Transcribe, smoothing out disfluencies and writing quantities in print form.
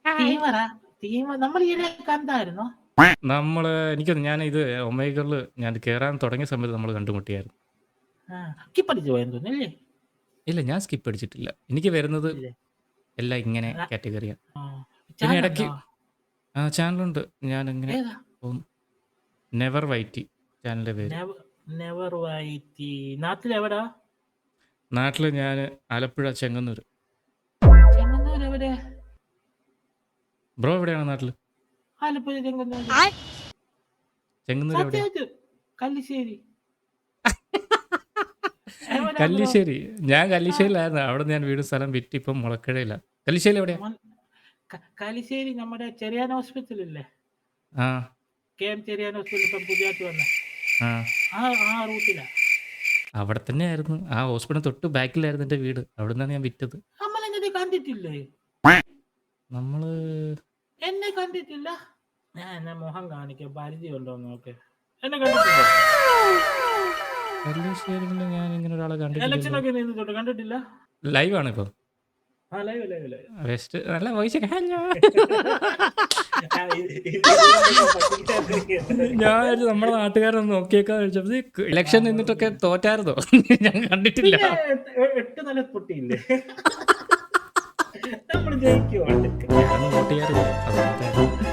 ടീമറാ? നമ്മൾ ഈയിടെ കണ്ടായിരുന്നോ? എനിക്കൊന്ന് ഞാൻ ഇത് ഒമേഗിളിൽ ഞാൻ കേറാൻ തുടങ്ങിയ സമയത്ത് നമ്മൾ കണ്ടുമുട്ടിയായിരുന്നു. സ്കിപ്പടിച്ച് പോയെന്ന് തോന്നുന്നല്ലേ? ഇല്ല, ഞാൻ സ്കിപ്പ് അടിച്ചിട്ടില്ല. എനിക്ക് വരുന്നത് ഇല്ലേ? എല്ലാം ഇങ്ങനെ ആ, കാറ്റഗറിയാണ്. ആ. പിന്നെ ഇടയ്ക്ക് ചാനലുണ്ടോ? ചാനലുണ്ട്. ഞാനിങ്ങനെ ഏതാ? പോകുന്നു. നെവർ വൈറ്റി ചാനലിൻ്റെ പേര്. നെവർ വൈറ്റി. നാട്ടിലെവിടാ? നാട്ടിൽ ഞാൻ ആലപ്പുഴ ചെങ്ങന്നൂർ. ചെങ്ങന്നൂർ എവിടെ? ബ്രോ എവിടെയാണ് നാട്ടിൽ? ആലപ്പുഴ ചെങ്ങന്നൂർ. ചെങ്ങന്നൂർ എവിടെയാ? സത്യമായിട്ട് കല്ലിശ്ശേരി. എവിടാ ബ്രോ? കല്ലിശ്ശേരി. ഞാൻ ആ, കല്ലിശ്ശേരിയിലായിരുന്നു. അവിടെ ഞാൻ വീടും സ്ഥലം വിറ്റ് ഇപ്പം മുളക്കടയില്ല. കല്ലിശ്ശേരി എവിടെയാ? കല്ലിശ്ശേരി നമ്മുടെ ചെറിയാൻ ഹോസ്പിറ്റൽ ഇല്ലേ? ആ KM ചെറിയാൻ ഹോസ്പിറ്റൽ ഇപ്പം പുതിയതായിട്ട് വന്ന ആ ആ റൂട്ടിലാ. അവിടെ തന്നെയായിരുന്നു. ആ ഹോസ്പിറ്റൽ തൊട്ട് ബാക്കിലായിരുന്നു എൻ്റെ വീട്. അവിടെ നിന്നാണ് ഞാൻ വിറ്റത്. നമ്മളെന്നെ കണ്ടിട്ടില്ലേ? നമ്മൾ എന്നെ കണ്ടിട്ടില്ല. ഞാൻ എന്നെ മുഖം കാണിക്കാം, പരിചയമുണ്ടോ നോക്ക്. എന്നെ കണ്ടിട്ടുണ്ടോ? കല്ലിശ്ശേരിയിൽ ഞാൻ ഇങ്ങനെ ഒരാളെ കണ്ടിട്ടില്ലല്ലോ. ഇലക്ഷനൊക്കെ നിന്നിട്ടുണ്ട്, കണ്ടിട്ടില്ല? ലൈവാണ് ഇപ്പം. ലൈവ്. വെസ്റ്റ് നല്ല വോയിസ്. ഞാൻ നമ്മുടെ നാട്ടുകാരൊന്ന് നോക്കിയേക്കാ ചോദിച്ചപ്പോ ഇലക്ഷൻ നിന്നിട്ടൊക്കെ തോറ്റായിരുന്നോ? ഞാൻ കണ്ടിട്ടില്ല. 8 നില പൊട്ടിയില്ലേ? നമ്മൾ ജയിക്കുവാണ്ട്. ഞാനൊന്നും വോട്ട് ചെയ്യാറില്ല. അതുകൊണ്ട്